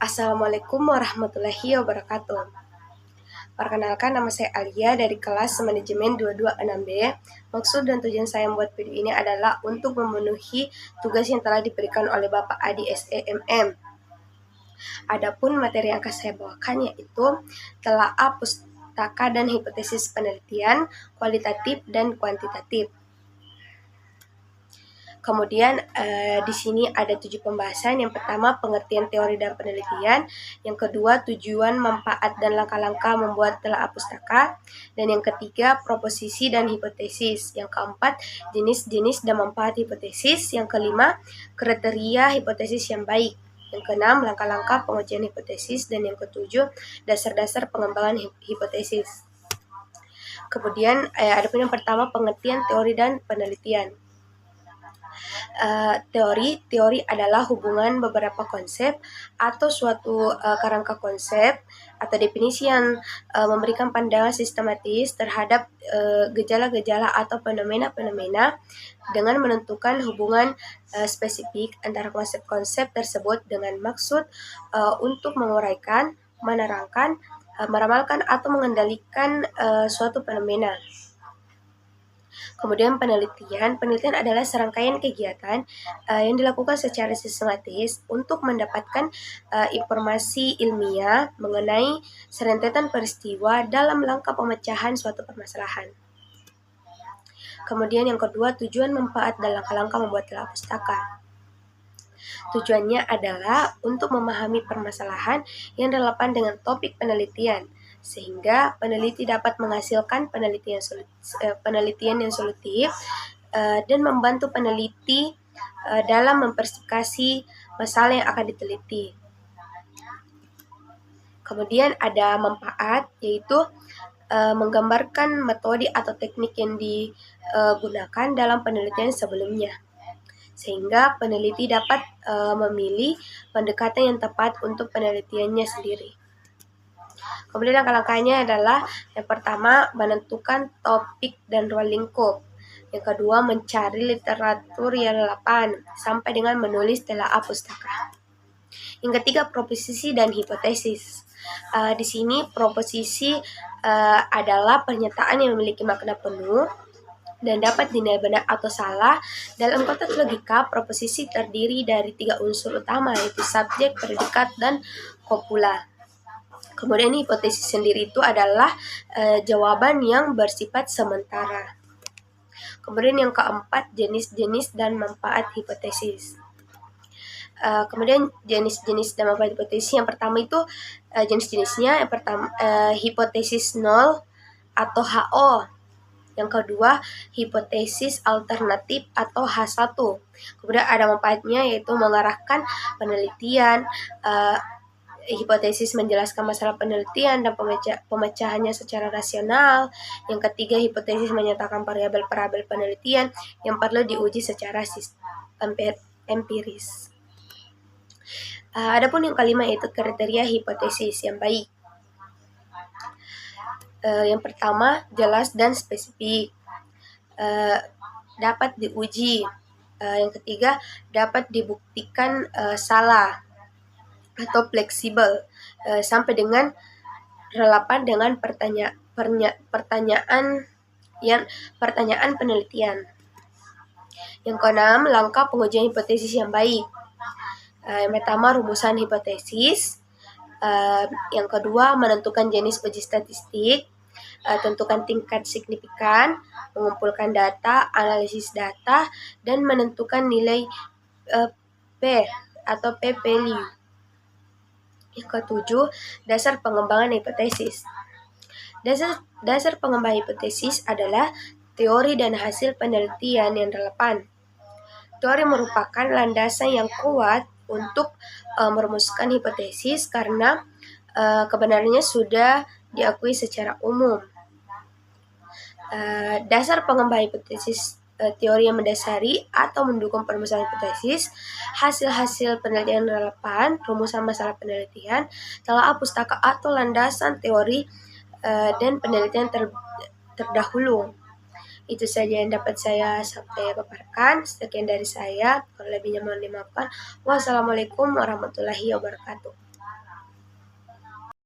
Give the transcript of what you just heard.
Assalamualaikum warahmatullahi wabarakatuh. Perkenalkan, nama saya Alia dari kelas Manajemen 226B. Maksud dan tujuan saya membuat video ini adalah untuk memenuhi tugas yang telah diberikan oleh Bapak Adi SEMM. Adapun materi yang akan saya bawakan yaitu telaah pustaka dan hipotesis penelitian, kualitatif dan kuantitatif. Kemudian di sini ada 7 pembahasan. Yang pertama, pengertian teori dan penelitian. Yang kedua, tujuan, manfaat, dan langkah-langkah membuat telaah pustaka. Dan yang ketiga, proposisi dan hipotesis. Yang keempat, jenis-jenis dan manfaat hipotesis. Yang kelima, kriteria hipotesis yang baik. Yang keenam, langkah-langkah pengujian hipotesis. Dan yang ketujuh, dasar-dasar pengembangan hipotesis. Kemudian ada pun yang pertama, pengertian teori dan penelitian. Teori adalah hubungan beberapa konsep atau suatu kerangka konsep atau definisi yang memberikan pandangan sistematis terhadap gejala-gejala atau fenomena-fenomena dengan menentukan hubungan spesifik antara konsep-konsep tersebut dengan maksud untuk menguraikan, menerangkan, meramalkan atau mengendalikan suatu fenomena. Kemudian penelitian adalah serangkaian kegiatan yang dilakukan secara sistematis untuk mendapatkan informasi ilmiah mengenai serentetan peristiwa dalam langkah pemecahan suatu permasalahan. Kemudian yang kedua, tujuan, manfaat, dan langkah-langkah membuat telaah pustaka. Tujuannya adalah untuk memahami permasalahan yang relevan dengan topik penelitian, sehingga peneliti dapat menghasilkan penelitian yang solutif dan membantu peneliti dalam mempersifikasi masalah yang akan diteliti. Kemudian ada manfaat, yaitu menggambarkan metode atau teknik yang digunakan dalam penelitian sebelumnya, sehingga peneliti dapat memilih pendekatan yang tepat untuk penelitiannya sendiri. Kemudian langkah-langkahnya adalah yang pertama, menentukan topik dan ruang lingkup. Yang kedua, mencari literatur yang relevan sampai dengan menulis telaah pustaka. Yang ketiga, proposisi dan hipotesis. Di sini proposisi adalah pernyataan yang memiliki makna penuh dan dapat dinilai benar atau salah. Dalam konteks logika, proposisi terdiri dari 3 unsur utama, yaitu subjek, predikat, dan kopula. Kemudian hipotesis sendiri itu adalah jawaban yang bersifat sementara. Kemudian yang keempat, jenis-jenis dan manfaat hipotesis. Kemudian jenis-jenis dan manfaat hipotesis, yang pertama itu jenis-jenisnya. Yang pertama, hipotesis nol atau HO. Yang kedua, hipotesis alternatif atau H1. Kemudian ada manfaatnya, yaitu mengarahkan penelitian, hipotesis menjelaskan masalah penelitian dan pemecahannya secara rasional. Yang ketiga, hipotesis menyatakan variabel-variabel penelitian yang perlu diuji secara empiris. Adapun yang kelima yaitu kriteria hipotesis yang baik. Yang pertama, jelas dan spesifik, dapat diuji. Yang ketiga, dapat dibuktikan salah atau fleksibel, sampai dengan relevan dengan pertanyaan penelitian. Yang keenam, langkah pengujian hipotesis yang baik. Yang pertama, rumusan hipotesis. Yang kedua, menentukan jenis uji statistik, tentukan tingkat signifikan, mengumpulkan data, analisis data, dan menentukan nilai P atau p-value. Yang ketujuh, dasar pengembangan hipotesis. Dasar pengembangan hipotesis adalah teori dan hasil penelitian yang relevan. Teori merupakan landasan yang kuat untuk merumuskan hipotesis karena kebenarannya sudah diakui secara umum. Dasar pengembangan hipotesis, teori yang mendasari atau mendukung perumusan hipotesis, hasil-hasil penelitian relevan, rumusan masalah penelitian, telaah pustaka atau landasan teori dan penelitian terdahulu. Itu saja yang dapat saya paparkan. Sekian dari saya, kalau lebihnya mohon dimaafkan. Wassalamualaikum warahmatullahi wabarakatuh.